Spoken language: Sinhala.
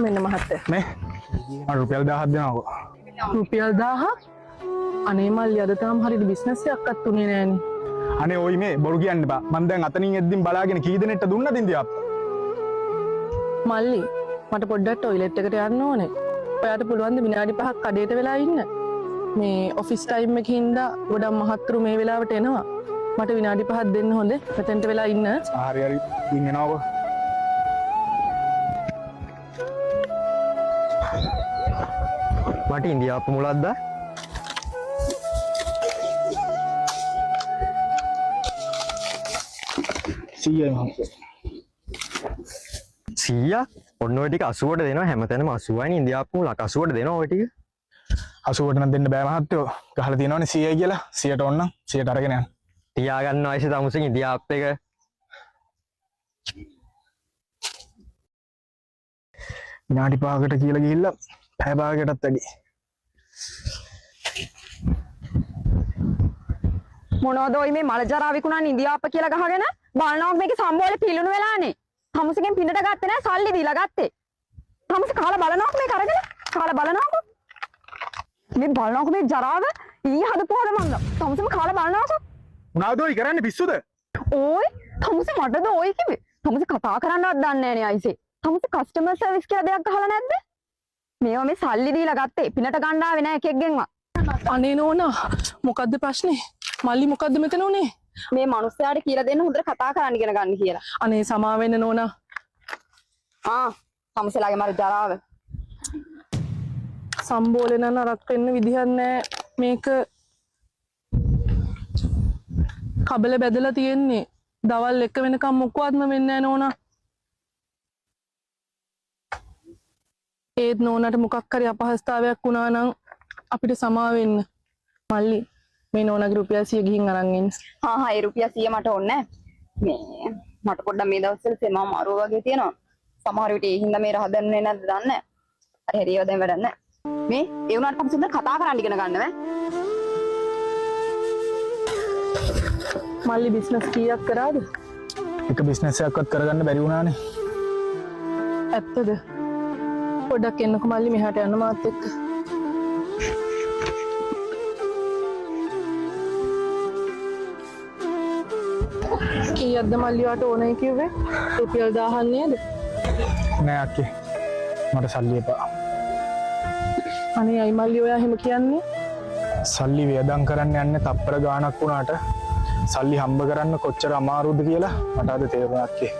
මෙන්න මහත්තයා. මේ මම රුපියල් 1000ක් දෙනවකෝ. රුපියල් 1000ක්? අනේ මල්ලි අද තාම හරියට බිස්නස් එකක්වත් උනේ නෑනේ. අනේ ඔයි මේ බොරු කියන්න එපා. මම දැන් අතනින් එද්දින් බලාගෙන කී දෙනෙක්ට දුන්නද ඉන්දියාප්ප? මල්ලි මට පොඩ්ඩක් টয়ලට් එකට යන්න ඕනේ. ඔයාට පුළුවන් ද විනාඩි 5ක් කඩේට වෙලා ඉන්න? මේ ඔෆිස් ටයිම් එකේ හින්දා ගොඩක් මහත්තුරු මේ වෙලාවට එනවා. මට විනාඩි 5ක් දෙන්න හොඳේ. මෙතෙන්ට වෙලා ඉන්න. හරි හරි. ඉන් එනවකෝ. මට ඉන්දියාප්ප මුලක්ද? සීයා ඔන්න ඔය ටික 80ට දෙනවා හැමතැනම 80යි ඉන්දියාප්ප මුල 80ට දෙනවා ඔය ටික 80ට නම් දෙන්න බෑ මහත්තයෝ ගහලා තියෙනවනේ 100යි කියලා 100ට ඕන නම් 100ට අරගෙන යන්න තියාගන්න ආයිස තමුසෙන් ඉන්දියාප්ප එක විනාඩි 5කට කියලා ගිහිල්ලා පැය භාගයකටත් වැඩි මොනවද ඔය මේ මල ජරා විකුණන ඉන්දියාප්ප කියලා ගහගෙන බලනවා මේකේ සම්බෝලේ පිලුණු වෙලානේ. තමුසෙන් පින්නට ගත්තේ නැහැ සල්ලි දීලා ගත්තේ. තමුස කාලා බලනවාක මේක අරගෙන කාලා බලනවාක. මේ බලනවාක මේ ජරාව ඊ හදපුවාද මන්ද. තමුසම කාලා බලනවාක. මොනවද ඔය කරන්නේ පිස්සුද? ඕයි තමුස මටද ඔය කිව්වේ. තමුස කතා කරන්නවත් දන්නේ නැහැ නේ අයිසේ. තමුස කස්ටමර් සර්විස් කියලා දෙයක් ගහලා නැද්ද? මේවා මේ සල්ලි දීලා ගත්තේ පින්නට ගන්න ආවේ නැහැ එකෙක්ගෙන්වත්. අනේ නෝනා මොකද්ද ප්‍රශ්නේ? මල්ලි මොකද්ද මෙතන උනේ? මේ මිනිස්සයාට කියලා දෙන්න හොඳට කතා කරන්න ඉගෙන ගන්න කියලා. අනේ සමා වෙන්න නෝනා. තමුසලාගේ මර ජරාව. සම්බෝලේ නන රත් වෙන්න විදිහක් නැහැ. මේක කබල බැදලා තියෙන්නේ. දවල් 1 වෙනකම් මොකවත්ම වෙන්නේ නැහැ නෝනා. ඒත් නෝනාට මොකක් හරි අපහසුතාවයක් වුණා නම් අපිට සමා වෙන්න. මල්ලි මේ නෝනාගේ රුපියල් 100 ගිහින් අරන් එන්න. ඒ රුපියල් 100 මට ඕනේ නැහැ. මට පොඩ්ඩක් මේ දවස්වල සෙමා මාරුව වගේ තියෙනවා. සමහර විට ඒ හින්දා මේ රහ දන්නේ නැද්ද දන්නේ නැහැ. හරි හරි ඒව දැන් වැඩක් නැහැ. මේ ඒ උනාට අපි සුන්දර කතා කරන්න ඉගෙන ගන්න බෑ. මල්ලි බිස්නස් කීයක් කරාද? එක බිස්නස් එකක්වත් කරගන්න බැරි වුණානේ. ඇත්තද? පොඩ්ඩක් එන්නකෝ මල්ලි මෙහාට යන්න මාත් එක්ක. කීයක්ද මල්ලි වට ඕනේ කිව්වේ? රුපියල් 1000ක් නේද? නෑ අක්කේ. මට සල්ලි එපා. අනේ අයි මල්ලි ඔයා එහෙම කියන්නේ? සල්ලි වේදම් කරන්න යන්නේ තප්පර ගාණක් වුණාට සල්ලි හම්බ කරන්න කොච්චර අමාරුද කියලා මට අද තේරුණා අක්කේ.